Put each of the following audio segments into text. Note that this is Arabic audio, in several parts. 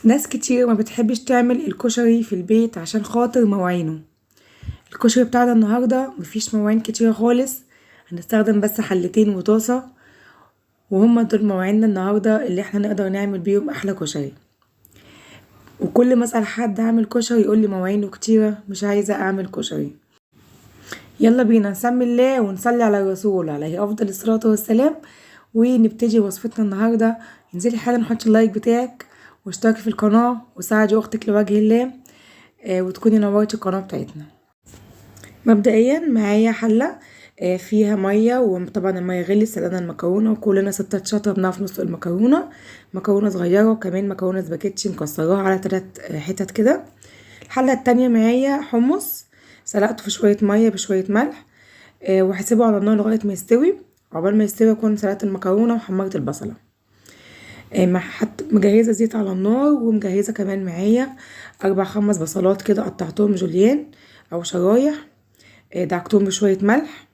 ناس كتير ما بتحبش تعمل الكشري في البيت عشان خاطر مواعينه. الكشري بتاعنا النهاردة مفيش مواعين كتيرة خالص، هنستخدم بس حلتين وطاسة، وهما دول مواعيننا النهاردة اللي احنا نقدر نعمل بيهم احلى كشري. وكل ما اسأل حد اعمل كشري يقولي مواعينه كتيرة، مش عايزة اعمل كشري. يلا بينا نسمي الله ونصلي على الرسول عليه افضل الصلاة والسلام، ونبتدي وصفتنا النهاردة. انزلي حالا حطي اللايك بتاعك واشتركي في القناة وساعدي اختك لوجه الله، وتكوني نورتي القناة بتاعتنا. مبدئيا معايا حلة فيها مية، وطبعا المية غلت. سلقنا المكرونة وكلنا ستات شاطرة بنعرف نسلق المكرونة. مكرونة صغيرة وكمان مكرونة سباكيتشي مكسراها على 3 حتت كده. الحلة التانية معايا حمص سلقته في شوية مية بشوية ملح، وهسيبه على النار لغاية ما يستوي. عقبال ما يستوي اكون سلقت المكرونة وحمرت البصلة. مجهزة زيت على النار، ومجهزة كمان معايا 4-5 بصلات كده قطعتهم جوليان او شرايح، دعكتهم بشوية ملح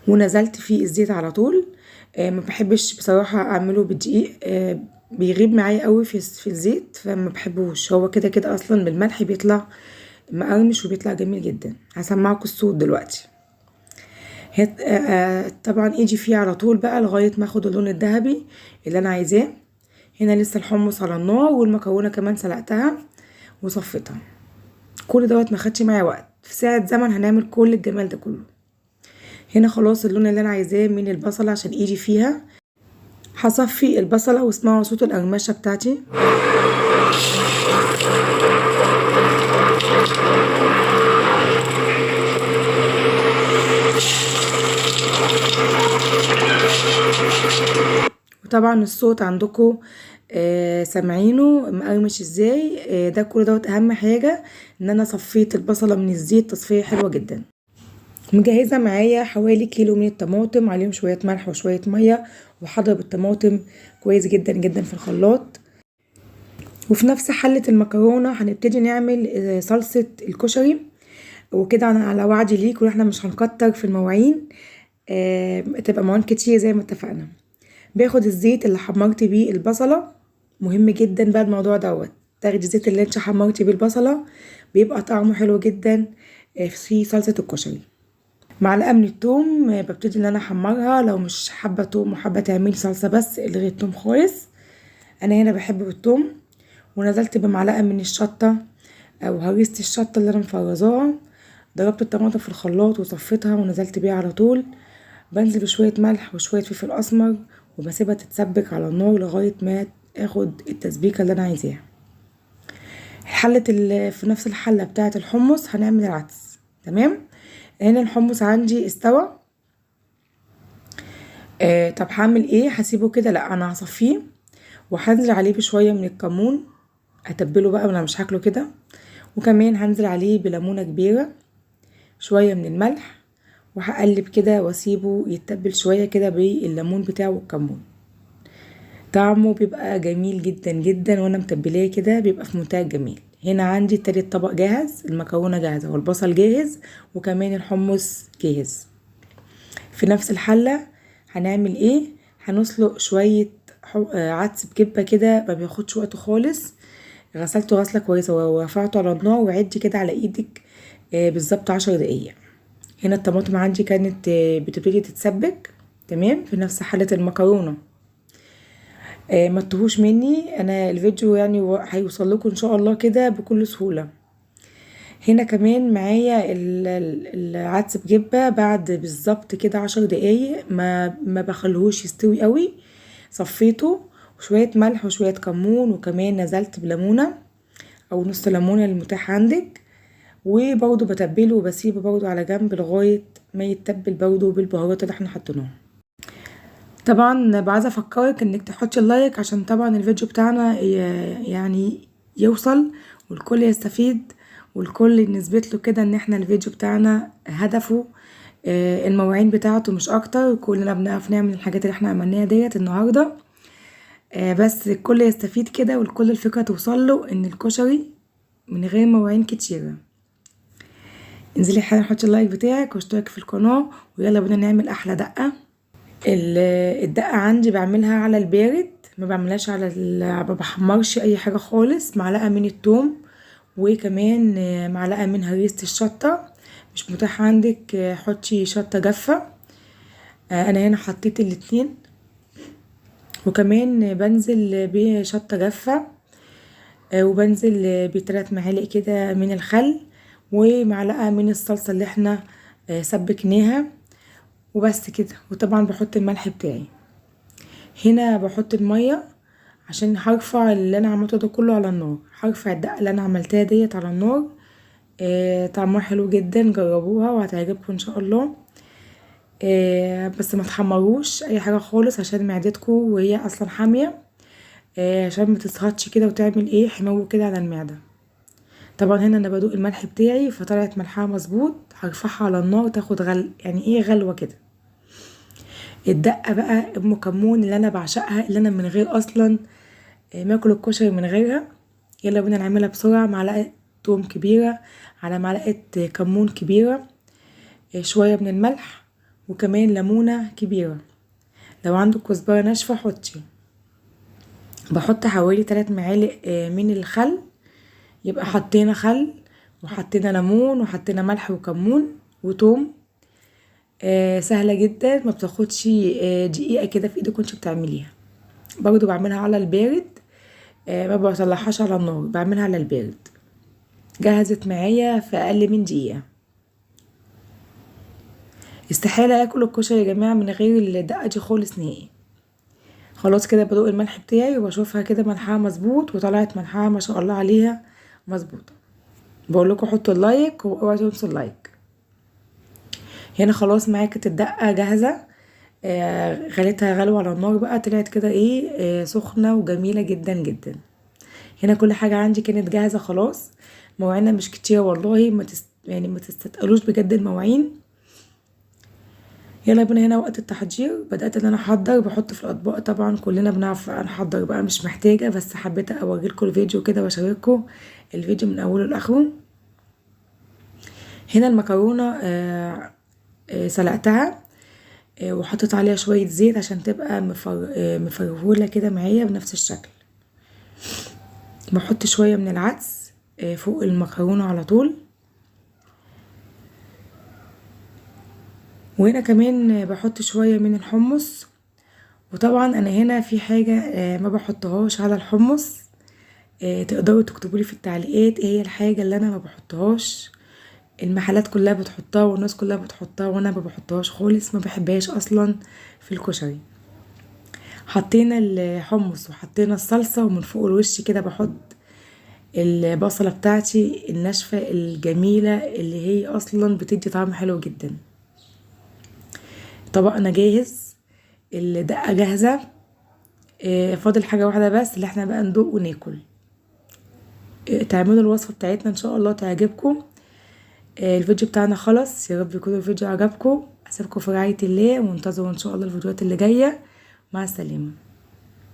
ونزلت في الزيت على طول. ما بحبش بصراحة اعمله بالدقيق، بيغيب معايا قوي في الزيت، فما بحبوش. هو كده كده اصلا بالملح بيطلع مقرمش وبيطلع جميل جدا. هسمعكم الصوت دلوقتي. طبعا ايجي فيه على طول بقى لغاية ما اخد اللون الذهبي اللي انا عايزاه. هنا لسه الحمص على النار، والمكرونة كمان سلقتها وصفتها. كل دوت ما خدش معايا وقت، في ساعة زمن هنعمل كل الجمال ده كله. هنا خلاص اللون اللي انا عايزاه من البصلة عشان ايجي فيها. هصفي البصلة واسمعوا صوت القرمشة بتاعتي. وطبعا الصوت عندكم سامعينه مقرمش ازاي. ده كل دوت اهم حاجة ان انا صفيت البصلة من الزيت تصفية حلوة جدا. مجهزة معايا حوالي كيلو من الطماطم، عليهم شوية ملح وشوية مية، وهضرب الطماطم كويس جدا جدا في الخلاط. وفي نفس حلة المكرونة هنبتدي نعمل صلصة الكشري. وكده انا على وعدي ليك، واحنا مش هنكتر في المواعين، تبقى مواعين كتير زي ما اتفقنا. باخد الزيت اللي حمرت بيه البصلة، مهم جدا بقى الموضوع دوت، تاخدي الزيت اللي انت حمرتي بيه البصلة بيبقى طعمه حلو جدا في صلصة الكشري. معلقة من التوم ببتدي ان انا احمرها. لو مش حابة توم وحابة تعملي صلصة بس الغي التوم خالص، انا هنا بحب بالتوم. ونزلت بمعلقة من الشطة او هريسة الشطة اللي انا مفرزاها. ضربت الطماطم في الخلاط وصفيتها ونزلت بيها على طول. بنزل بشوية ملح وشوية فلفل اسمر، وبسيبها تتسبك على النار لغاية ما اخد التسبيكة اللي انا عايزاها. في نفس الحلة بتاعة الحمص هنعمل العدس. تمام، هنا الحمص عندي استوى. طب هعمل ايه؟ هسيبه كده؟ لا، انا هصفيه وهنزل عليه بشوية من الكمون، اتبله بقى وانا مش هاكله كده. وكمان هنزل عليه بليمونة كبيرة، شوية من الملح، وهقلب كده واسيبه يتبل شوية كده بالليمون بتاعه والكمون. طعمه بيبقى جميل جدا جدا، وانا متبلاه كده بيبقى في منتهى الجمال. هنا عندي تالت طبق جاهز، المكرونة جاهزة والبصل جاهز وكمان الحمص جاهز. في نفس الحلة هنعمل ايه؟ هنسلق شوية عدس بكبة كده، ما بياخدش وقت خالص. غسلته غسلة كويسة ورفعته على النار، وعدي كده على ايدك بالظبط 10 دقايق. هنا الطماطم عندي كانت بتبتدي تتسبك. تمام، في نفس حلة المكرونة. ما تتوهوش مني، انا الفيديو يعني هيوصل لكم ان شاء الله كده بكل سهولة. هنا كمان معايا العدس بجبة بعد بالظبط كده 10 دقايق، ما بخليهوش يستوي قوي. صفيته وشوية ملح وشوية كمون، وكمان نزلت بليمونة او نص ليمونة المتاح عندك. وبرضه بتبله وبسيبه برضه على جنب لغاية ما يتبل برضه بالبهارات اللي احنا حطيناها. طبعا عايزه افكرك انك تحطي اللايك عشان طبعا الفيديو بتاعنا يعني يوصل والكل يستفيد، والكل نثبت له كده ان احنا الفيديو بتاعنا هدفه المواعين بتاعته مش اكتر. كلنا بنعرف نعمل الحاجات اللي احنا عملناها ديت النهارده، بس الكل يستفيد كده والكل الفكره توصل له ان الكشري من غير مواعين كتيره. انزلي حالا حطي اللايك بتاعك واشتركي في القناه، ويلا بينا نعمل احلى دقه. الدقة عندي بعملها على البارد، ما بعملهاش على ما بحمرش اي حاجه خالص. معلقه من الثوم، وكمان معلقه من هريسه الشطه. مش متاح عندك حطي شطه جافه. انا هنا حطيت الاتنين. وكمان بنزل بشطه جافه، وبنزل ب3 معالق كده من الخل، ومعلقه من الصلصه اللي احنا سبكناها، وبس كده. وطبعا بحط الملح بتاعي. هنا بحط الميه عشان هرفع اللي انا عملته ده كله على النار. هرفع الدقه اللي انا عملتها ديت على النار. طعمها حلو جدا، جربوها وهتعجبكم ان شاء الله. بس ما تحمروش اي حاجه خالص عشان معدتكم وهي اصلا حاميه، عشان ما تسهطش كده وتعمل حماوه كده على المعده. طبعا هنا انا بدوق الملح بتاعي فطلعت ملحها مظبوط. هرفعها على النار تاخد يعني غلوه كده. الدقه بقى ام كمون اللي انا بعشقها، اللي انا من غير اصلا ماكل الكشري من غيرها. يلا بينا نعملها بسرعه. معلقه توم كبيره، على معلقه كمون كبيره، شويه من الملح، وكمان ليمونه كبيره. لو عندك كزبره ناشفه حطي. بحط حوالي 3 معالق من الخل. يبقى حطينا خل وحطينا ليمون وحطينا ملح وكمون وتوم. سهله جدا، ما بتاخدش دقيقه كده في ايدك وانت بتعمليها. برضو بعملها على البارد، ما بطلعهاش على النار، بعملها على البارد. جهزت معايا في اقل من دقيقه. استحاله اكل الكشري يا جماعه من غير الدقه دي خالص نهائي. خلاص كده بدوق الملح بتاعي وبشوفها كده ملحها مظبوط، وطلعت ملحها ما شاء الله عليها مظبوطه. بقول لكم حطوا اللايك واوعوا تنسوا اللايك. هنا خلاص معايا كانت الدقه جاهزه. غليتها غلوه على النار بقى، طلعت كده سخنه وجميله جدا جدا. هنا كل حاجه عندي كانت جاهزه خلاص. مواعيننا مش كتير والله، يعني ما تستثقلوش بجد المواعين. يلا بينا. هنا وقت التحضير بدأت ان انا احضر، بحط في الاطباق. طبعا كلنا بنعرف نحضر بقى، مش محتاجة، بس حبيت اوريلكم الفيديو كده واشارككم الفيديو من اوله لاخره. هنا المكرونة سلقتها، وحطيت عليها شوية زيت عشان تبقى مفرولة كده معايا بنفس الشكل. بحط شوية من العدس فوق المكرونة على طول. وهنا كمان بحط شوية من الحمص. وطبعا انا هنا في حاجة ما بحطهاش على الحمص. تقدروا تكتبولي في التعليقات ايه هي الحاجة اللي انا ما بحطهاش. المحلات كلها بتحطها والناس كلها بتحطها، وانا ما بحطهاش خالص، ما بحبهاش اصلا في الكشري. حطينا الحمص وحطينا الصلصة، ومن فوق الوش كده بحط البصلة بتاعتي الناشفة الجميلة اللي هي اصلا بتدي طعم حلو جدا. طبقنا جاهز، الدقة جاهزة. فاضل حاجة واحدة بس اللي احنا بقى ندوق وناكل. تعملوا الوصفة بتاعتنا ان شاء الله تعجبكم. الفيديو بتاعنا خلص، يا رب يكون الفيديو عجبكم. اسيبكم في رعاية الله، وانتظروا ان شاء الله الفيديوهات اللي جاية. مع السلامة.